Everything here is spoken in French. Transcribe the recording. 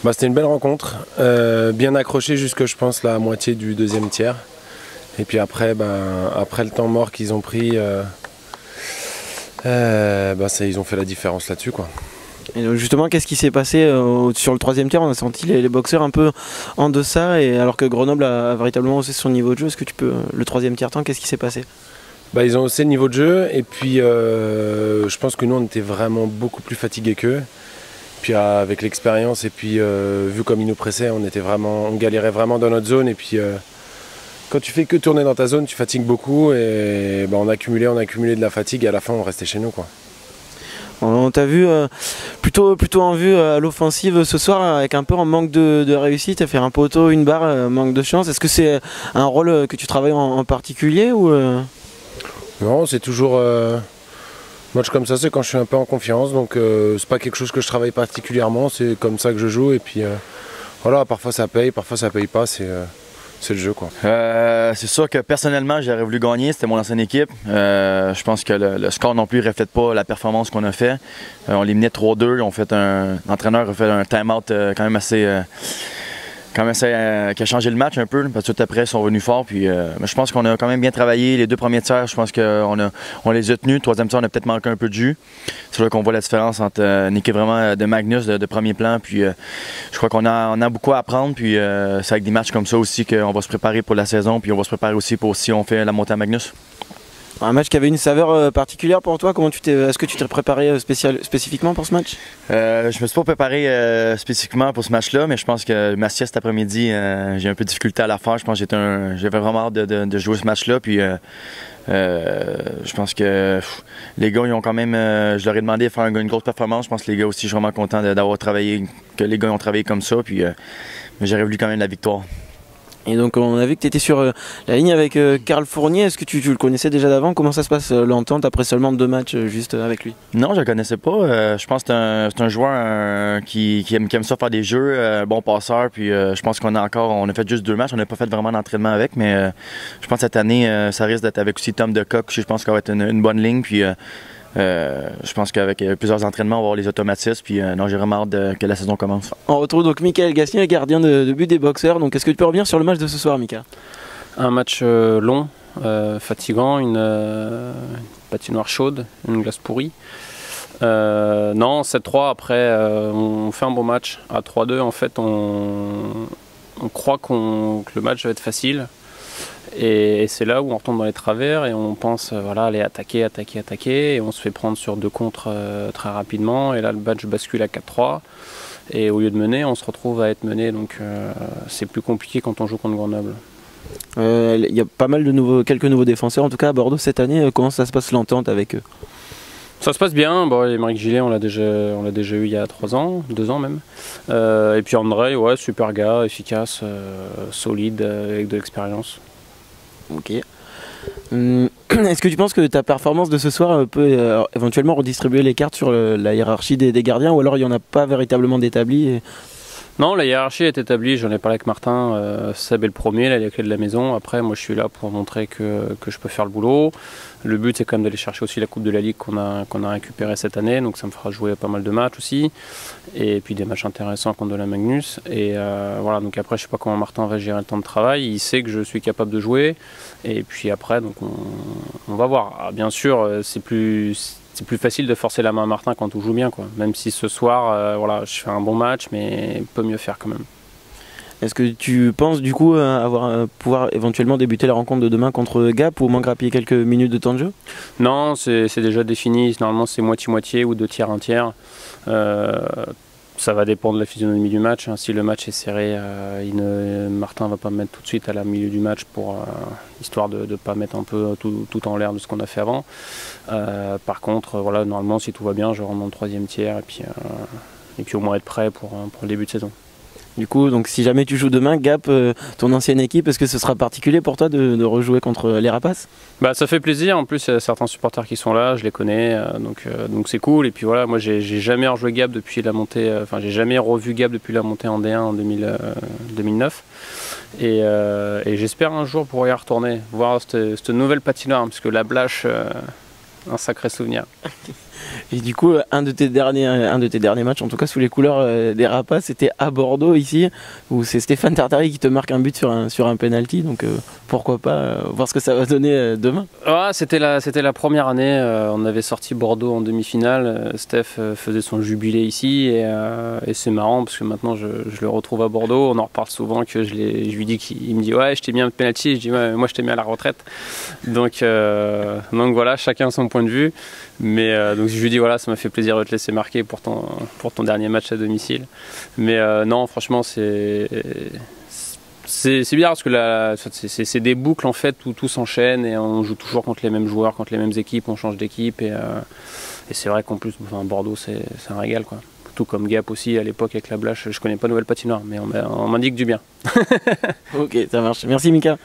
C'était une belle rencontre, bien accroché jusque je pense la moitié du deuxième tiers. Et puis après, après le temps mort qu'ils ont pris, ils ont fait la différence là-dessus, quoi. Et donc justement, qu'est-ce qui s'est passé sur le troisième tiers? On a senti les boxeurs un peu en deçà, et alors que Grenoble a véritablement haussé son niveau de jeu. Est-ce que tu peux, le troisième tiers-temps, qu'est-ce qui s'est passé? Ils ont haussé le niveau de jeu et puis je pense que nous on était vraiment beaucoup plus fatigués qu'eux. Puis avec l'expérience et puis vu comme ils nous pressaient, on galérait vraiment dans notre zone. Et puis quand tu fais que tourner dans ta zone, tu fatigues beaucoup et on accumulait de la fatigue et à la fin on restait chez nous, quoi. On t'a vu plutôt en vue à l'offensive ce soir, avec un peu en manque de réussite, à faire un poteau, une barre, manque de chance. Est-ce que c'est un rôle que tu travailles en particulier ou Non, c'est toujours match comme ça, c'est quand je suis un peu en confiance, donc c'est pas quelque chose que je travaille particulièrement, c'est comme ça que je joue et puis voilà, parfois ça paye pas, c'est le jeu, quoi. C'est sûr que personnellement j'aurais voulu gagner, c'était mon ancienne équipe. Je pense que le score non plus ne reflète pas la performance qu'on a fait. On les menait 3-2, l'entraîneur a fait un time-out quand même assez qui a changé le match un peu, parce que tout après ils sont revenus forts. Puis, je pense qu'on a quand même bien travaillé. Les deux premiers tiers, je pense qu'on les a tenus. Le troisième tiers, on a peut-être manqué un peu de jus. C'est là qu'on voit la différence entre une équipe vraiment de Magnus, de premier plan. Puis, je crois qu'on a beaucoup à apprendre. Puis, c'est avec des matchs comme ça aussi qu'on va se préparer pour la saison. Puis, on va se préparer aussi pour si on fait la montée à Magnus. Un match qui avait une saveur particulière pour toi? Est-ce que tu t'es préparé spécifiquement pour ce match? Je me suis pas préparé spécifiquement pour ce match-là, mais je pense que ma sieste cet après-midi, j'ai un peu de difficulté à la faire. Je pense que j'avais vraiment hâte de jouer ce match-là. Puis je pense que les gars, ils ont quand même. Je leur ai demandé de faire une grosse performance. Je pense que les gars aussi, je suis vraiment content d'avoir travaillé, que les gars ont travaillé comme ça. Puis mais j'aurais voulu quand même la victoire. Et donc on a vu que tu étais sur la ligne avec Carl Fournier. Est-ce que tu le connaissais déjà d'avant? Comment ça se passe l'entente après seulement 2 matchs juste avec lui? Non, je le connaissais pas. Je pense que c'est un joueur qui aime ça faire des jeux, bon passeur. Puis je pense on a fait juste 2 matchs. On n'a pas fait vraiment d'entraînement avec, mais je pense que cette année, ça risque d'être avec aussi Tom Decock. Je pense qu'il va être une bonne ligne. Puis je pense qu'avec plusieurs entraînements, on va avoir les automatismes. Puis non, j'ai vraiment hâte que la saison commence. On retrouve donc Michael Gatien, gardien de but des boxeurs. Donc est-ce que tu peux revenir sur le match de ce soir, Mika? Un match long, fatigant, une patinoire chaude, une glace pourrie. Non, 7-3, après on fait un bon match. À 3-2, en fait, on croit que le match va être facile. Et c'est là où on retombe dans les travers et on pense aller attaquer, et on se fait prendre sur 2 contres très rapidement, et là le match bascule à 4-3 et au lieu de mener, on se retrouve à être mené, donc c'est plus compliqué quand on joue contre Grenoble. Il y a pas mal de quelques nouveaux défenseurs en tout cas à Bordeaux cette année. Comment ça se passe l'entente avec eux? Ça se passe bien. Émeric Gillet, on l'a déjà eu il y a 3 ans, 2 ans même. Et puis André, ouais, super gars, efficace, solide, avec de l'expérience. Ok. Est-ce que tu penses que ta performance de ce soir peut éventuellement redistribuer les cartes sur la hiérarchie des gardiens, ou alors il n'y en a pas véritablement d'établi Non, la hiérarchie est établie. J'en ai parlé avec Martin. Seb est le premier, il a les clés de la maison. Après, moi je suis là pour montrer que je peux faire le boulot. Le but, c'est quand même d'aller chercher aussi la Coupe de la Ligue qu'on a récupérée cette année, donc ça me fera jouer pas mal de matchs aussi, et puis des matchs intéressants contre de la Magnus. Et voilà, donc après, je sais pas comment Martin va gérer le temps de travail. Il sait que je suis capable de jouer, et puis après, donc on va voir. Alors, bien sûr, c'est plus facile de forcer la main à Martin quand on joue bien, quoi. Même si ce soir, je fais un bon match, mais peut mieux faire quand même. Est-ce que tu penses du coup pouvoir éventuellement débuter la rencontre de demain contre Gap, ou au moins grappiller quelques minutes de temps de jeu? Non, c'est déjà défini. Normalement, c'est moitié-moitié ou 2 tiers, 1 tiers. Ça va dépendre de la physionomie du match. Si le match est serré, Martin ne va pas me mettre tout de suite à la milieu du match histoire de ne pas mettre un peu tout en l'air de ce qu'on a fait avant. Par contre, normalement, si tout va bien, je rentre dans le 3e tiers et puis au moins être prêt pour le début de saison. Du coup, donc si jamais tu joues demain, Gap, ton ancienne équipe, est-ce que ce sera particulier pour toi de rejouer contre les Rapaces? Ça fait plaisir. En plus, il y a certains supporters qui sont là, je les connais, donc c'est cool. Et puis voilà, moi j'ai jamais rejoué Gap depuis la montée, j'ai jamais revu Gap depuis la montée en D1 en 2009. Et j'espère un jour pouvoir y retourner, voir cette nouvelle patinoire, parce que la Blache, un sacré souvenir. Et du coup, un de tes derniers matchs, en tout cas sous les couleurs des Rapaces, c'était à Bordeaux ici, où c'est Stéphane Tartari qui te marque un but sur un penalty. Donc pourquoi pas voir ce que ça va donner demain. Ouais, c'était la première année. On avait sorti Bordeaux en demi-finale. Steph faisait son jubilé ici et c'est marrant parce que maintenant je le retrouve à Bordeaux. On en reparle souvent que je lui dis qu'il me dit ouais, je t'ai mis un penalty. Je dis ouais, moi je t'ai mis à la retraite. Donc voilà, chacun son point de vue. Mais donc je lui dis voilà, ça m'a fait plaisir de te laisser marquer pour ton dernier match à domicile. Mais non, franchement c'est bien parce que c'est des boucles en fait où tout s'enchaîne et on joue toujours contre les mêmes joueurs, contre les mêmes équipes, on change d'équipe et c'est vrai qu'en plus Bordeaux c'est un régal quoi. Tout comme Gap aussi à l'époque avec la Blache, je connais pas Nouvelle Patinoire mais on m'indique du bien. Ok, ça marche. Merci Mika.